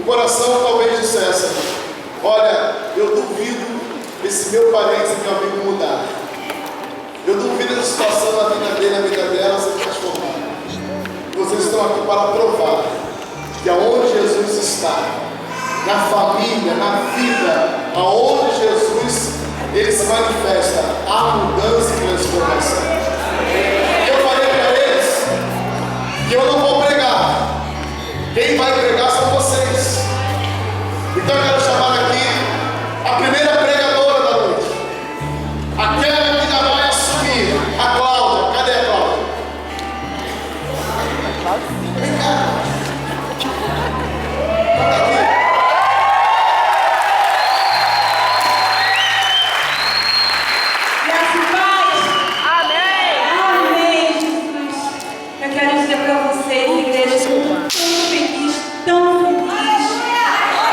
o coração talvez dissesse: olha, eu duvido esse meu parente, esse meu amigo mudar. Eu duvido essa situação na vida dele, na vida dela se transformar. Vocês estão aqui para provar que aonde Jesus está, na família, na vida, aonde Jesus ele se manifesta, há mudança e transformação. Eu falei para eles que eu não vou pregar. Quem vai pregar são vocês. Então eu quero chamar aqui a primeira pregadora da noite, aquela que já vai assumir, a Cláudia. Cadê a Cláudia? Vem cá. Tá aqui. Graças a Deus. Amém. Amém, Jesus. Eu quero dizer para vocês, igreja, tão feliz,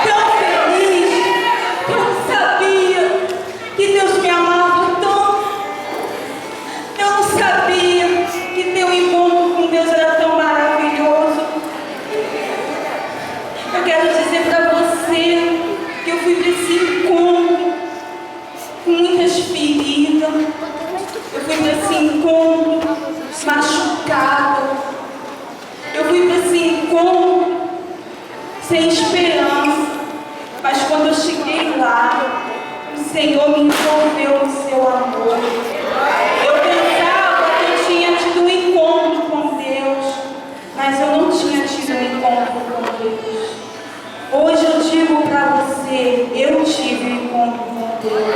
que eu não sabia que Deus me amava tanto. Eu não sabia que ter um encontro com Deus era tão maravilhoso. Eu quero dizer para você que eu fui para esse encontro com muitas feridas. Eu fui para esse encontro machucada. Eu fui para esse encontro sem esperança. Mas quando eu cheguei lá, o Senhor me envolveu no seu amor. Eu pensava que eu tinha tido um encontro com Deus, mas eu não tinha tido um encontro com Deus. Hoje eu digo para você, eu tive um encontro com Deus.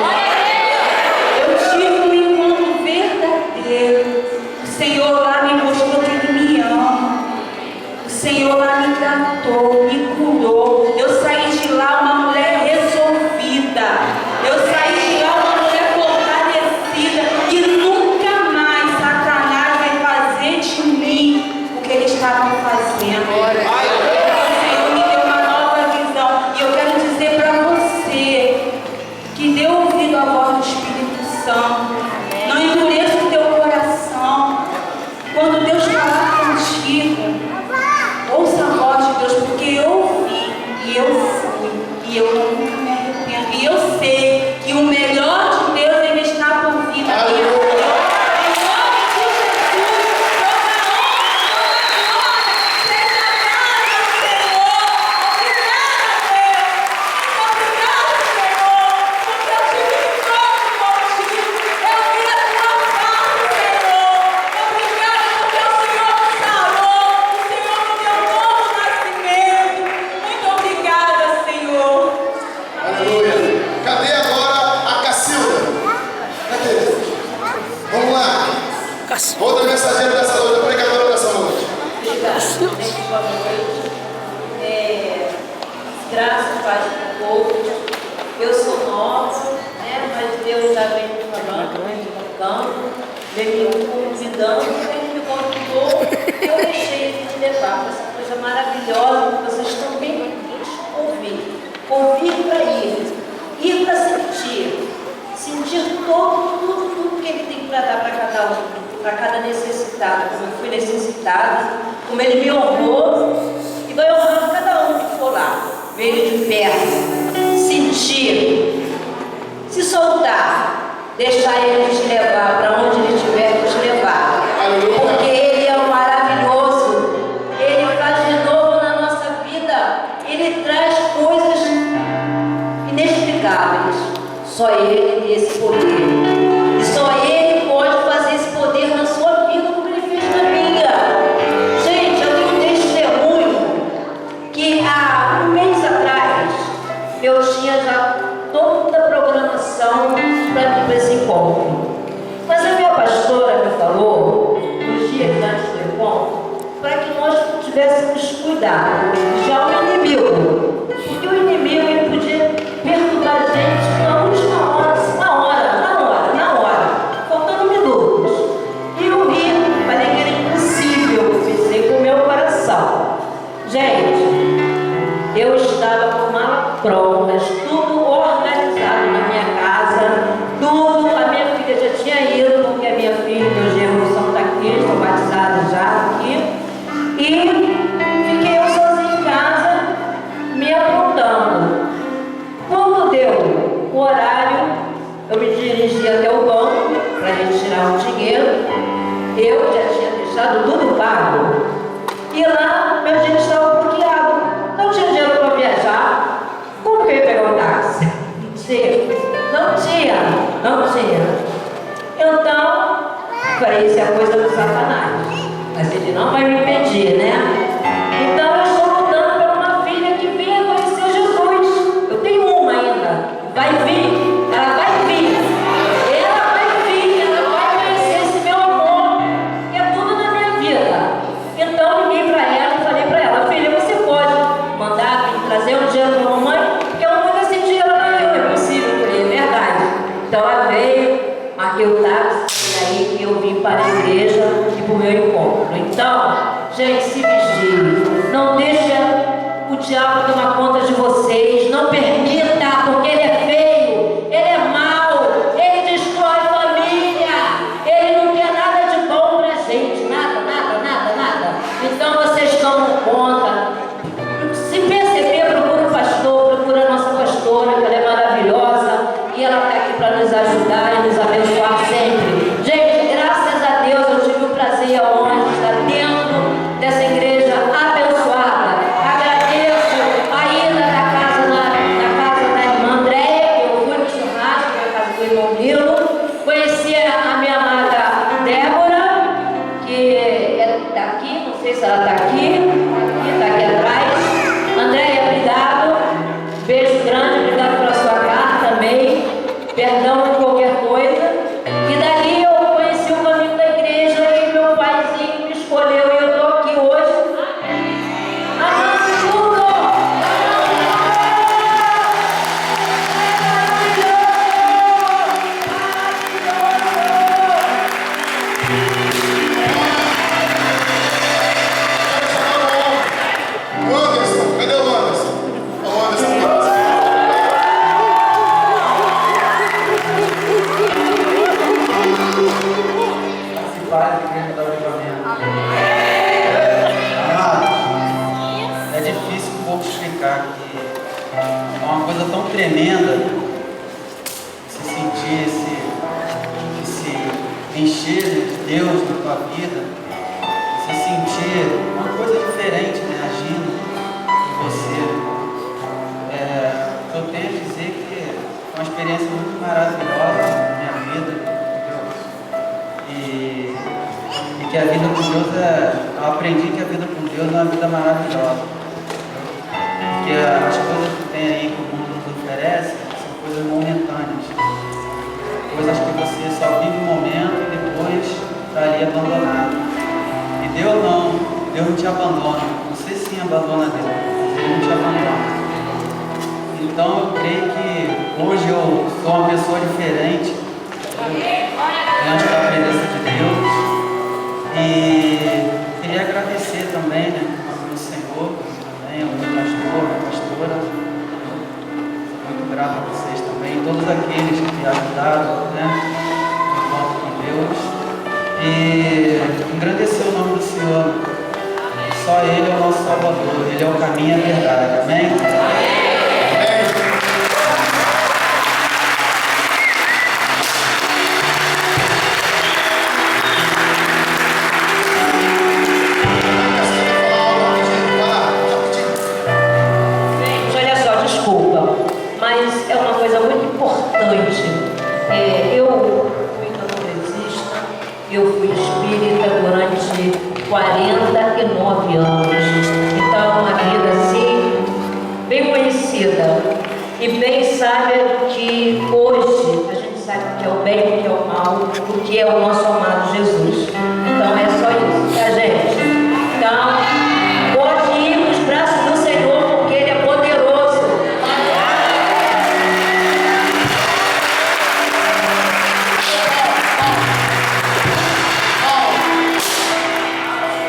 Eu tive um encontro verdadeiro. O Senhor lá me mostrou que Ele me ama. O Senhor lá me tratou, me curou. Eu saí de lá uma mulher resolvida. Eu saí de lá uma mulher fortalecida. Que nunca mais Satanás vai fazer de mim o que eles estavam fazendo. O Senhor me deu uma nova visão. E eu quero dizer para você que dê ouvido à voz do Espírito Santo. Não endureça o teu coração. Quando Deus falar contigo, ouça a voz de Deus, porque eu ouvi e eu fui e eu nunca me arrependo. E eu sei que o melhor de Deus ainda está por vir na minha vida. Em nome de Jesus, toda honra, glória, seja dada ao Senhor. Obrigada, Deus. Obrigado, Senhor, porque eu tive um encontro contigo. Eu vi a tua face, Senhor. Obrigada porque o Senhor me sarou. O Senhor me deu um novo nascimento. Muito obrigada, Senhor. Aleluia. Cadê agora a Cacilda? Cadê? Vamos lá. Outra mensageira dessa noite, a pregadora dessa noite. Gente, boa noite. Graças, Pai, do povo. Eu sou nova, né? Mas Deus já vem me falando, vem me colocando, vem me convidando, vem me convidou. Eu deixei de levar para essa coisa maravilhosa que vocês estão bem aqui ouvir. Ouvir para ir para sentir tudo que Ele tem para dar para cada um, para cada necessitado. Como eu fui necessitada, como Ele me honrou e vai honrar cada um que for lá, ver Ele de perto, sentir, se soltar, deixar Ele te levar para onde Ele tiver que te levar. Aleluia. Porque Ele é o maravilhoso, Ele faz de novo na nossa vida, Ele traz coisas inexplicáveis. Só Ele tem esse poder. E só Ele pode fazer esse poder na sua vida como Ele fez na minha. Gente, eu tenho um testemunho que há um mês atrás eu tinha já toda a programação para ir para esse encontro. Mas a minha pastora me falou, nos dias antes do encontro, para que nós tivéssemos cuidado, já o inimigo. Porque o inimigo ele podia perturbar a gente na última hora, na hora, faltando minutos. E eu ri, falei que era impossível, pensei com o meu coração. Gente, eu estava com malas prontas, tudo organizado na minha casa, tudo. A minha filha já tinha ido, porque a minha filha e meu genro são daqui, estão batizados já aqui. E fiquei eu sozinha em casa, me Gente, se vigie. Não deixa o diabo tomar conta de vocês. Não permita, porque ele é feio, ele é mau, ele destrói família. Ele não quer nada de bom pra gente. Nada, nada, nada, nada. Então vocês tomam conta. Se perceber, procura o pastor, procura a nossa pastora, que ela é maravilhosa. E ela está aqui para nos ajudar e nos abençoar sempre. Gente, graças a Deus eu tive o prazer e a honra de estar dentro dessa igreja abençoada. Agradeço a ida na casa da irmã Andréia, que eu fui no churrasco, na casa do irmão Nilo. Conheci a minha amada Débora, que é daqui, não sei se ela está aqui atrás. Andréia, obrigado. Beijo grande, obrigado pela sua carta também. Perdão por qualquer coisa. E dali eu conheci o caminho da igreja e meu paizinho me escolheu e eu estou aqui hoje. Amando tudo! O Anderson, cadê o Anderson? O Anderson. É difícil um pouco explicar que é uma coisa tão tremenda se sentir esse encher de Deus na tua vida, se sentir uma coisa diferente, né, agindo em você. Eu tenho a dizer que é uma experiência muito maravilhosa na minha vida, entendeu? E que a vida com Deus eu aprendi que a vida com Deus é uma vida maravilhosa. Porque as coisas que tem aí que o mundo nos oferece são coisas momentâneas. Coisas que você só vive um momento e depois está ali abandonado. E Deus não te abandona. Você sim abandona Deus, mas Ele não te abandona. Então eu creio que hoje eu sou uma pessoa diferente diante da presença de Deus. E queria agradecer também, né, ao meu Senhor, também, ao meu pastor, à minha pastora. Sou muito grato a vocês também, todos aqueles que me ajudaram, né, no encontro com Deus. E agradecer o nome do Senhor. Só Ele é o nosso Salvador, Ele é o caminho e a verdade. Amém? Gente, olha só, desculpa, mas é uma coisa muito importante. Eu fui candomblessista, eu fui espírita durante 49 anos. Então, é uma vida assim, bem conhecida e bem sábia que hoje a gente sabe o que é o bem, o que é o mal, o que é o nosso amado Jesus. Então, é só isso, tá, gente? Então, pode ir nos braços do Senhor, porque Ele é poderoso.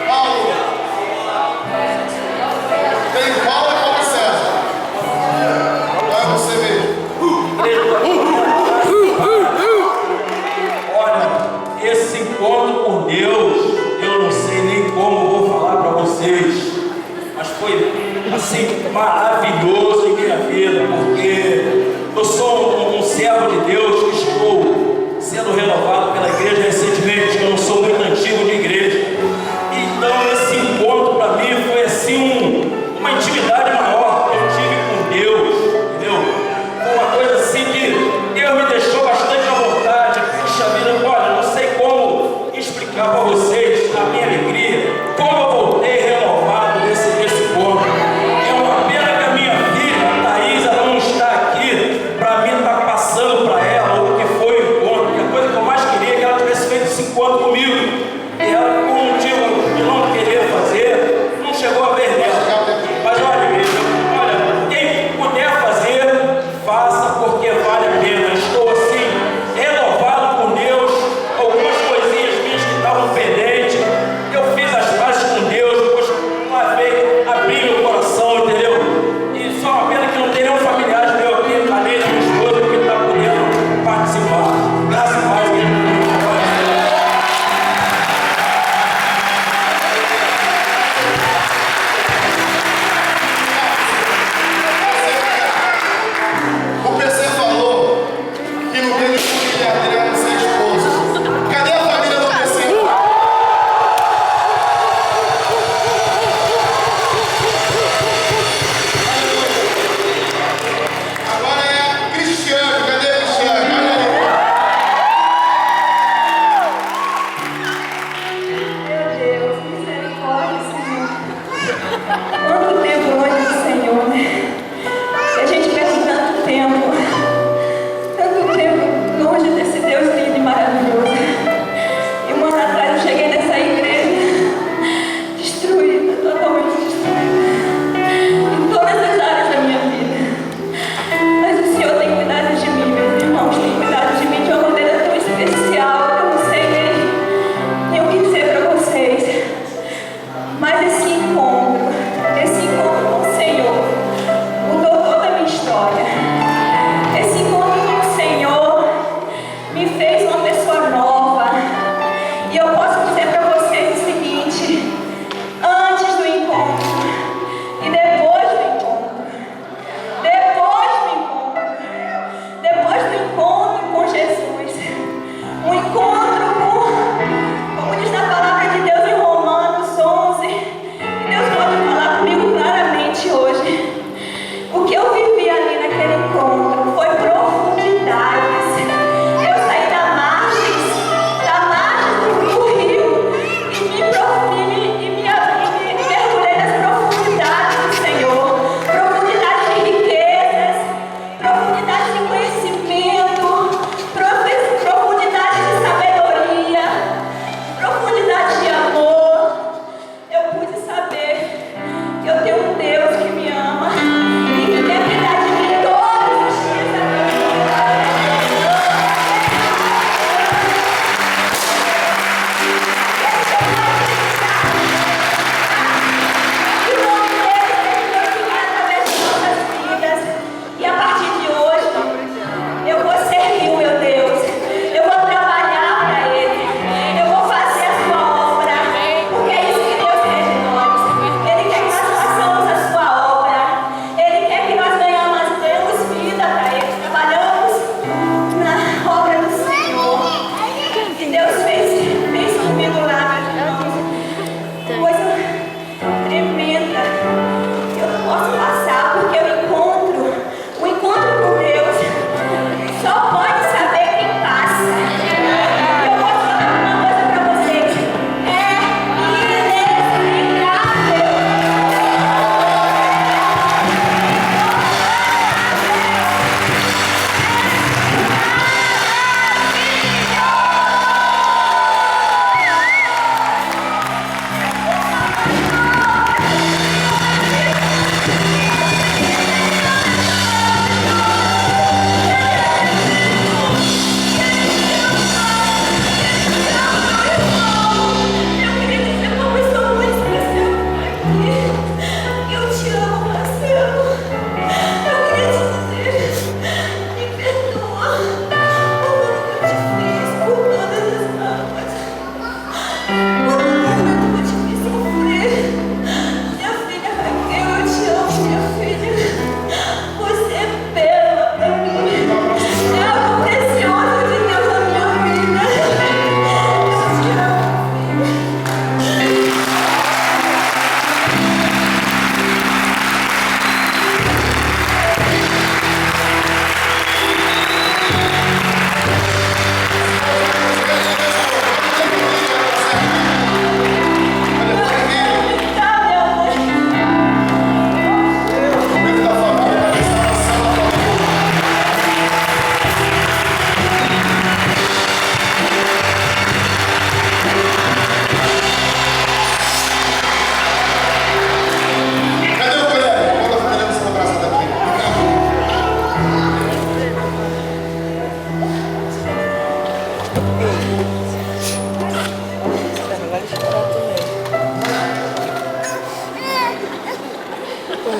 Paulo. Tem Paulo e Paulo César. Não é você mesmo. Olha, esse encontro com Deus, eu não sei nem como vou falar para vocês, mas foi assim maravilhoso em minha vida, porque eu sou um servo de Deus que estou sendo renovado pela igreja recentemente, eu não sou muito antigo de igreja. Então esse encontro para mim foi assim uma intimidade maior que eu tive com Deus, entendeu? Foi uma coisa assim que Deus me deixou bastante à vontade. Puxa vida, olha, não sei como explicar para vocês a minha alegria, como eu voltei renovado desse encontro. É uma pena que a minha filha, a Thaís, ela não está aqui para mim estar passando para ela o que foi o encontro. E a coisa que eu mais queria é que ela tivesse feito esse encontro comigo. E ela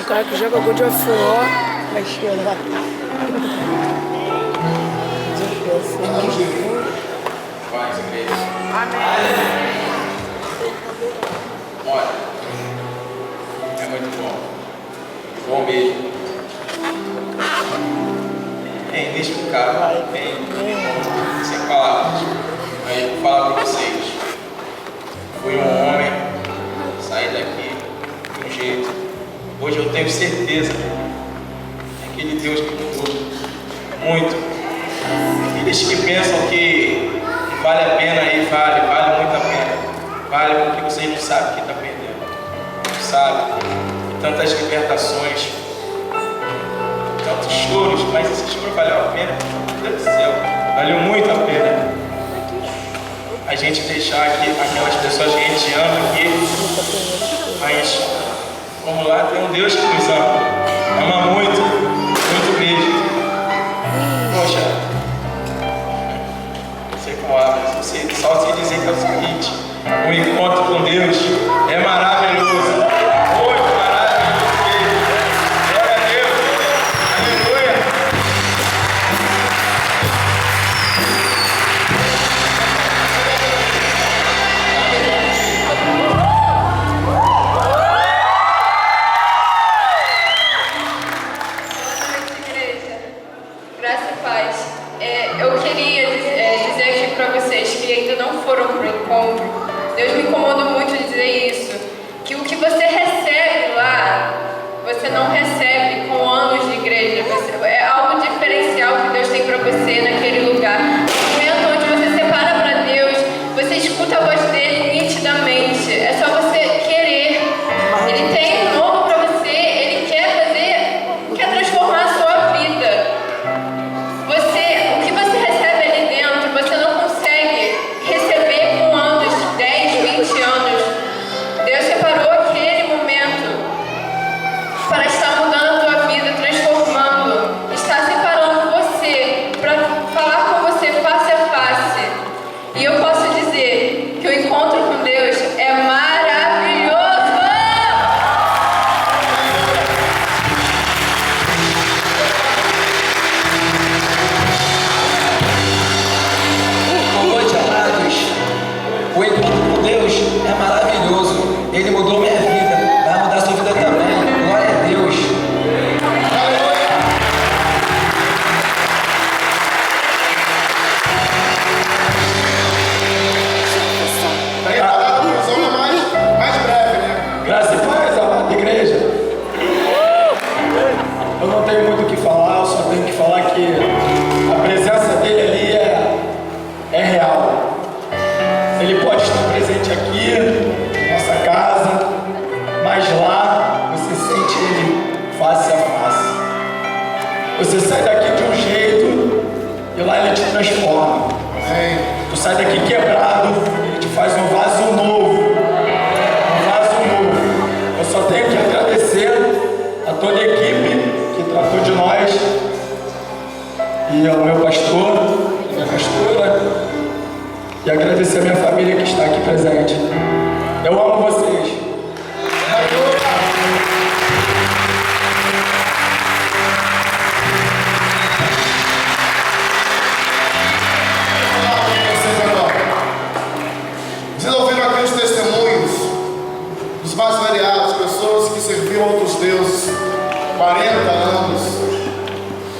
cara que joga God of War vai chorar. Paz, igreja. Amém. Olha, é muito bom. Bom mesmo. É inexplicável. Sem palavras. Mas eu vou falar para vocês. Fui um homem, saí daqui de um jeito. Hoje eu tenho certeza que aquele Deus que mudou muito. Aqueles que pensam que vale a pena aí, vale muito a pena. Vale porque vocês não sabem o que está perdendo. Não sabem. E tantas libertações, tantos choros, mas esse choro valeu a pena. Meu Deus do céu, valeu muito a pena. A gente deixar aqui aquelas pessoas que a gente ama aqui, mas vamos lá, tem um Deus que nos ama muito, muito mesmo. Poxa, sem palavras, só se dizer que é o seguinte: o encontro com Deus é maravilhoso, muito maravilhoso mesmo. Glória a Deus, aleluia. Graça e paz. Eu queria dizer aqui para vocês que ainda não foram para o encontro. Deus me incomodou muito dizer isso. Que o que você recebe lá, você não recebe com anos de igreja. É algo diferencial que Deus tem para você naquele lugar. No momento onde você se separa para Deus, você escuta a voz dele nitidamente. É só você querer. Ele tem um novo para você. Ele quer transformar a sua vida. O que você recebe ali dentro, você não consegue receber com anos, 10, 20 anos. Deus separou aquele momento para estar mudando a tua vida, transformando, está separando você para falar com você face a face. E eu posso dizer que o encontro com Deus é maravilhoso. Boa noite, amados. O encontro com Deus é maravilhoso. Ele mudou minha vida, vai mudar sua vida também. Glória a Deus. Daí a conclusão é mais breve, né? Graça e paz, amada igreja. Eu não tenho muito o que falar, eu só tenho que falar que a presença dele ali é real. Ele pode estar presente aqui, nessa casa, mas lá você sente ele face a face. Você sai daqui de um jeito e lá ele te transforma. Amém. Tu sai daqui quebrado, ele te faz um vaso novo. Um vaso novo. Eu só tenho que agradecer a toda a equipe que tratou de nós e ao meu pastor, a minha pastora, e agradecer a minha família que está aqui presente. Eu amo vocês. Vocês agora. Vocês ouviram aqui os testemunhos dos mais variados, pessoas que serviam outros deuses 40 anos,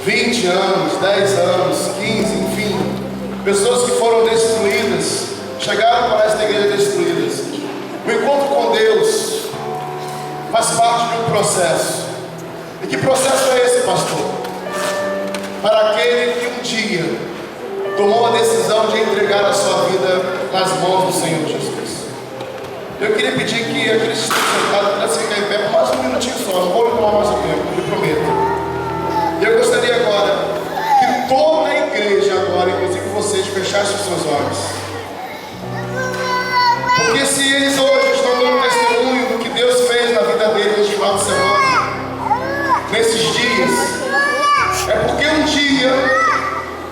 20 anos, 10 anos, 15, enfim. Pessoas que foram destruídas, chegaram para esta igreja destruídas. O encontro com Deus faz parte de um processo. E que processo é esse, pastor? Para aquele que um dia tomou a decisão de entregar a sua vida nas mãos do Senhor Jesus. Eu queria pedir que aqueles que estão sentados pudessem ficar em pé por mais um minutinho só. Não vou tomar mais o tempo, eu prometo. E eu gostaria agora que toda a igreja agora, inclusive vocês, fechassem os seus olhos. Porque se eles hoje estão dando testemunho do que Deus fez na vida deles neste final de semana, nesses dias, é porque um dia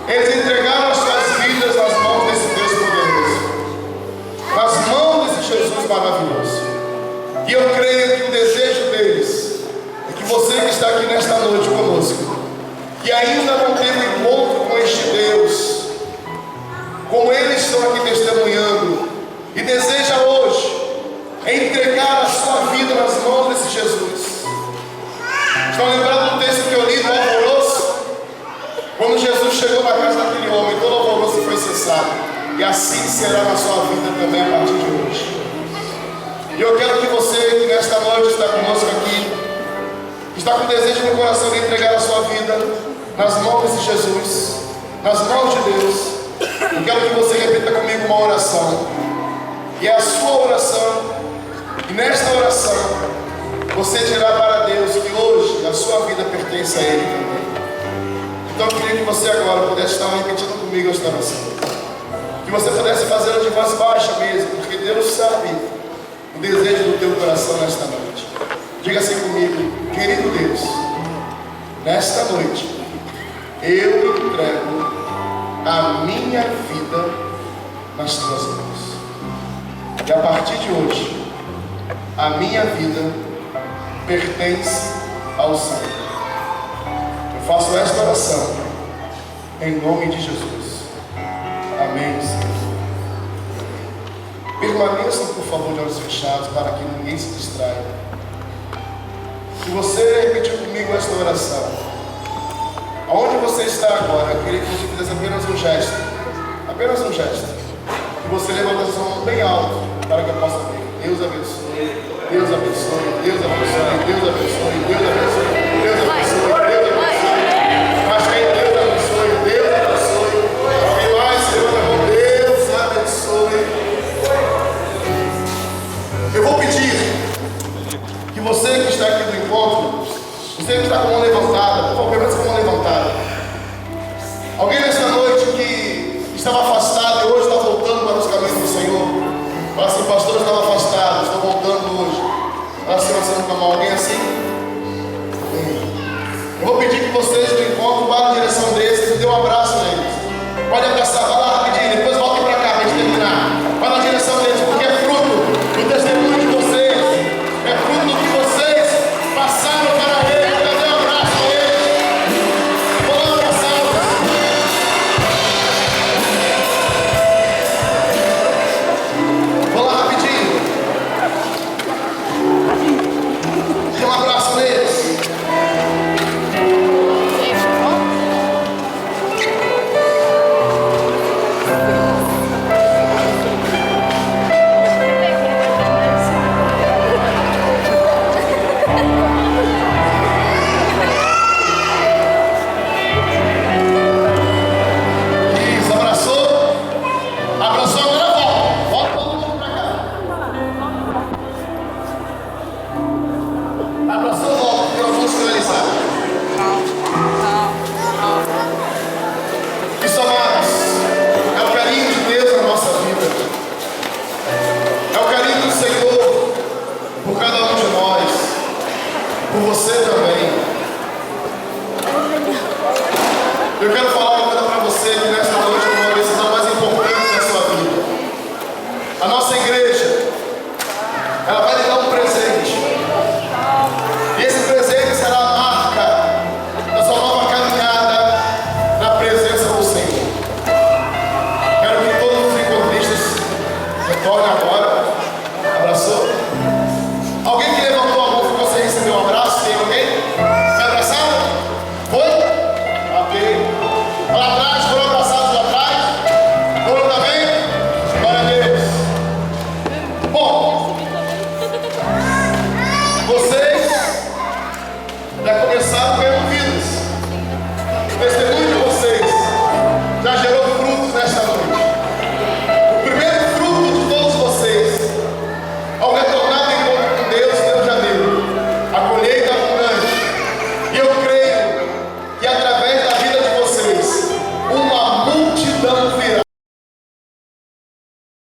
eles entregaram as suas vidas nas mãos desse Deus poderoso, nas mãos desse Jesus maravilhoso. E eu creio que o desejo deles é que está aqui nesta noite conosco, que ainda não teve encontro com este Deus, como eles estão aqui testemunhando, e deseja hoje entregar a sua vida nas mãos desse Jesus. Estão lembrados do texto que eu li no alvoroço? Quando Jesus chegou na casa daquele homem, todo o alvoroço foi cessado. E assim será na sua vida também a partir de hoje. E eu quero que você, que nesta noite está conosco aqui, que está com desejo no coração de entregar a sua vida nas mãos desse Jesus, nas mãos de Deus, eu quero que você repita comigo uma oração. E é a sua oração. E nesta oração, você dirá para Deus que hoje a sua vida pertence a Ele também. Então eu queria que você agora pudesse estar repetindo comigo esta oração. Que você pudesse fazê-la de voz baixa mesmo, porque Deus sabe o desejo do teu coração nesta noite. Diga assim comigo: querido Deus, nesta noite, eu entrego a minha vida nas tuas mãos. E a partir de hoje, a minha vida pertence ao Senhor. Eu faço esta oração em nome de Jesus. Amém, Senhor. Permaneçam, por favor, de olhos fechados, para que ninguém se distraia. Se você repetir comigo esta oração, aonde você está agora, eu queria que você fizesse apenas um gesto. Apenas um gesto. E você levanta a sua mão bem alto, para que eu possa ver. Deus abençoe. Deus abençoe. Deus abençoe. Deus abençoe. Deus abençoe. Deus abençoe. Deus abençoe. Mas quem Deus abençoe, Deus abençoe. Alguém mais, levanta a mão. Deus abençoe. Eu vou pedir que você que está aqui no encontro, você que está com a mão levantada, por favor, permaneça com a mão levantada. Alguém nesta noite que estava afastado e hoje está voltando para os caminhos do Senhor. Fala assim: pastor, eu estava afastado, estou voltando hoje. Fala assim, você não está alguém assim? Eu vou pedir que vocês do encontro vá na direção desses e dê um abraço neles. Pode abraçar, vai lá rapidinho, depois voltem para cá para a gente terminar. Vai na direção deles, porque é fruto do testemunho de vocês, é fruto do que vocês passaram para eles. Dê um abraço a eles. Vou lá abraçá-los. Vou lá rapidinho. Dê um abraço neles. Isso, abraçou? Abraçou, agora volta. Volta todo mundo pra cá. Abraçou, volta, porque nós vamos finalizar. Isso, amados, é o carinho de Deus na nossa vida. É o carinho do Senhor por cada um de nós, por você também. Eu quero